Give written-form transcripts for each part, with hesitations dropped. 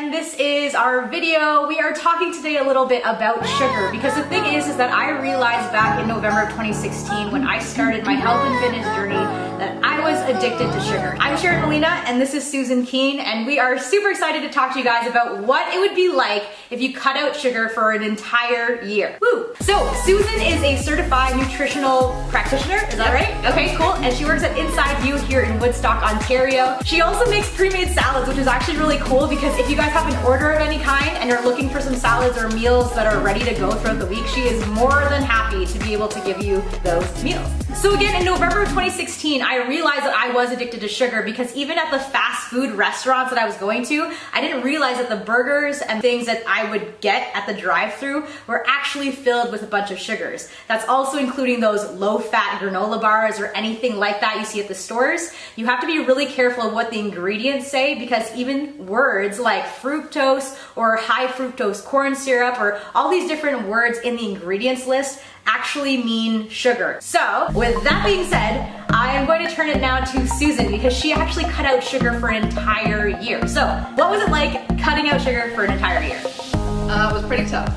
and this is our video. We are talking today a little bit about sugar because the thing is that I realized back in November of 2016 when I started my health and fitness journey that I was addicted to sugar. I'm Sharon Molina and this is Susan Keane, and we are super excited to talk to you guys about what it would be like if you cut out sugar for an entire year. Woo! So Susan is a certified nutritional practitioner, is that right? Okay, cool. And she works at Inside You here in Woodstock, Ontario. She also makes pre-made salads, which is actually really cool because if you guys have an order of any kind and you're looking for some salads or meals that are ready to go throughout the week, she is more than happy to be able to give you those meals. So again, in November of 2016, I realized that I was addicted to sugar because even at the fast food restaurants that I was going to, I didn't realize that the burgers and things that I would get at the drive-thru were actually filled with a bunch of sugars. That's also including those low-fat granola bars or anything like that you see at the stores. You have to be really careful of what the ingredients say because even words like fructose or high fructose corn syrup or all these different words in the ingredients list actually mean sugar. So with that being said, I am going to turn it now to Susan because she actually cut out sugar for an entire year. So what was it like cutting out sugar for an entire year? It was pretty tough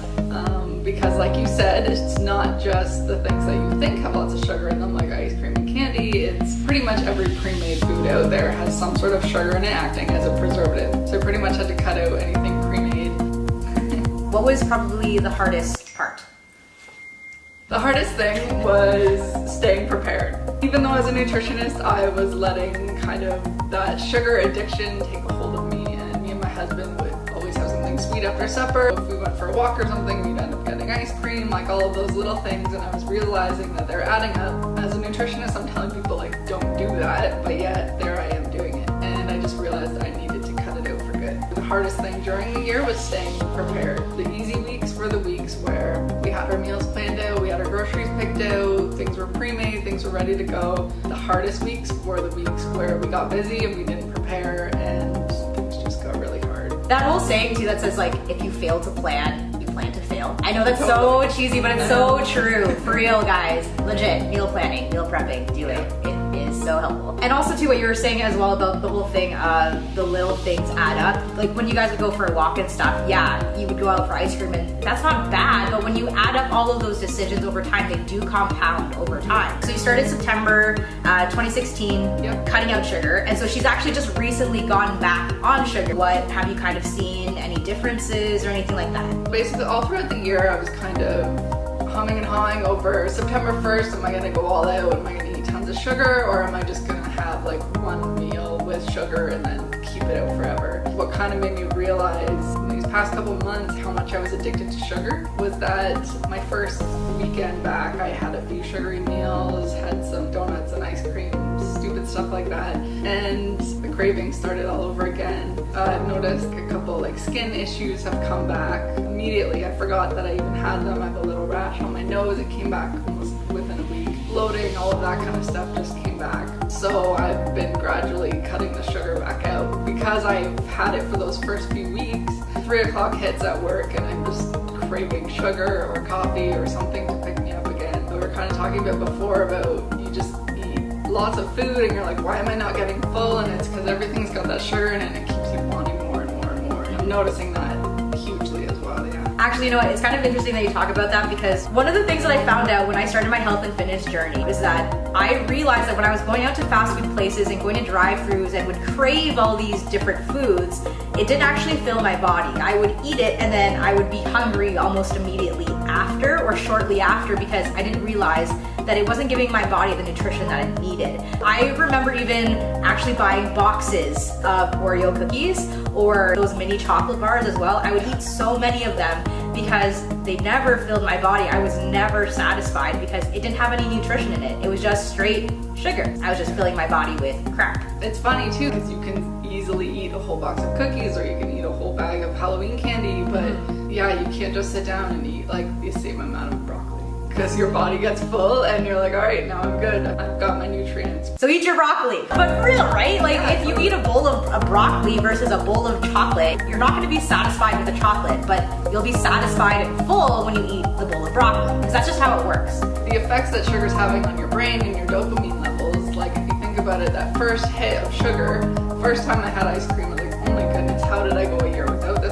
because like you said, it's not just the things that you think have lots of sugar in them like ice cream and candy. It's pretty much every pre-made food out there has some sort of sugar in it acting as a preservative. So I pretty much had to cut out anything pre-made. What was probably the hardest part? The hardest thing was staying prepared. Even though as a nutritionist, I was letting kind of that sugar addiction take a hold of me, and me and my husband would always have something sweet after supper. If we went for a walk or something, we'd end up getting ice cream, like all of those little things, and I was realizing that they're adding up. As a nutritionist, I'm telling people like, don't do that, but yet there I am doing it. And I just realized that I needed to cut it out for good. The hardest thing during the year was staying prepared. The easy weeks were the weeks where we had our meals planned out, we had our groceries picked out, things were pre-made, things were ready to go. The hardest weeks were the weeks where we got busy and we didn't prepare and things just got really hard. That whole saying too that says like, if you fail to plan, you plan to fail. I know that's so cheesy, but it's so true. For real, guys. Legit, meal planning, meal prepping, do it. It is so helpful. And also too, what you were saying as well about the whole thing of the little things add up. Like when you guys would go for a walk and stuff, yeah, you would go out for ice cream and that's not bad, but when you add up all of those decisions over time, they do compound over time. So you started September 2016, cutting out sugar, and so she's actually just recently gone back on sugar. What have you kind of seen? Any differences or anything like that? Basically all throughout the year, I was kind of humming and hawing over September 1st, am I gonna go all out? Am I gonna eat tons of sugar, or am I just gonna have like one meal with sugar and then keep it out forever? What kind of made me realize in these past couple months how much I was addicted to sugar was that my first weekend back, I had a few sugary meals, had some donuts and ice cream, stupid stuff like that, and the cravings started all over again. I've noticed a couple like skin issues have come back immediately. I forgot that I even had them. I have a little rash on my nose. It came back almost within a week. Bloating, all of that kind of stuff just came back. So I've been gradually cutting the sugar back out because I've had it for those first few weeks. 3 o'clock hits at work and I'm just craving sugar or coffee or something to pick me up again. We were kind of talking about before about you just eat lots of food and you're like, why am I not getting full? And it's because everything's got that sugar in it and it keeps you wanting more and more and more. And I'm noticing that hugely as well, yeah. Actually, you know what, it's kind of interesting that you talk about that because one of the things that I found out when I started my health and fitness journey is that I realized that when I was going out to fast food places and going to drive-thrus and would crave all these different foods, it didn't actually fill my body. I would eat it and then I would be hungry almost immediately after or shortly after because I didn't realize that it wasn't giving my body the nutrition that it needed. I remember even actually buying boxes of Oreo cookies or those mini chocolate bars as well. I would eat so many of them because they never filled my body. I was never satisfied because it didn't have any nutrition in it. It was just straight sugar. I was just filling my body with crap. It's funny too because you can easily eat a whole box of cookies or you can eat a whole bag of Halloween candy, but yeah, you can't just sit down and eat like the same amount of broccoli because your body gets full and you're like, all right, now I'm good. I've got my nutrients. So eat your broccoli. But for real, right? Like if you eat a bowl of broccoli versus a bowl of chocolate, you're not gonna be satisfied with the chocolate, but you'll be satisfied and full when you eat the bowl of broccoli, because that's just how it works. The effects that sugar's having on your brain and your dopamine levels, like if you think about it, that first hit of sugar, first time I had ice cream, I was like, oh my goodness, how did I go a year without this?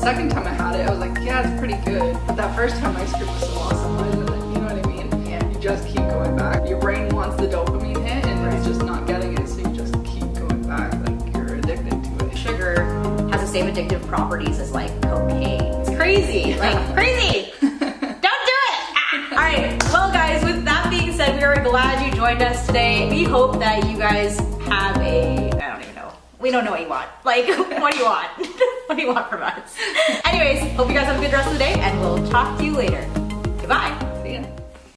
second time I had it, I was like, yeah, it's pretty good. But that first time ice cream was so awesome. You know what I mean? Yeah. You just keep going back. Your brain wants the dopamine hit and it's just not getting it, so you just keep going back. Like you're addicted to it. Sugar has the same addictive properties as like cocaine. It's crazy, like crazy. Don't do it. All right, well guys, with that being said, we are glad you joined us today. We hope that you guys have I don't even know. We don't know what you want. Like, what do you want? What do you want from us? Anyways, hope you guys have a good rest of the day and we'll talk to you later. Goodbye.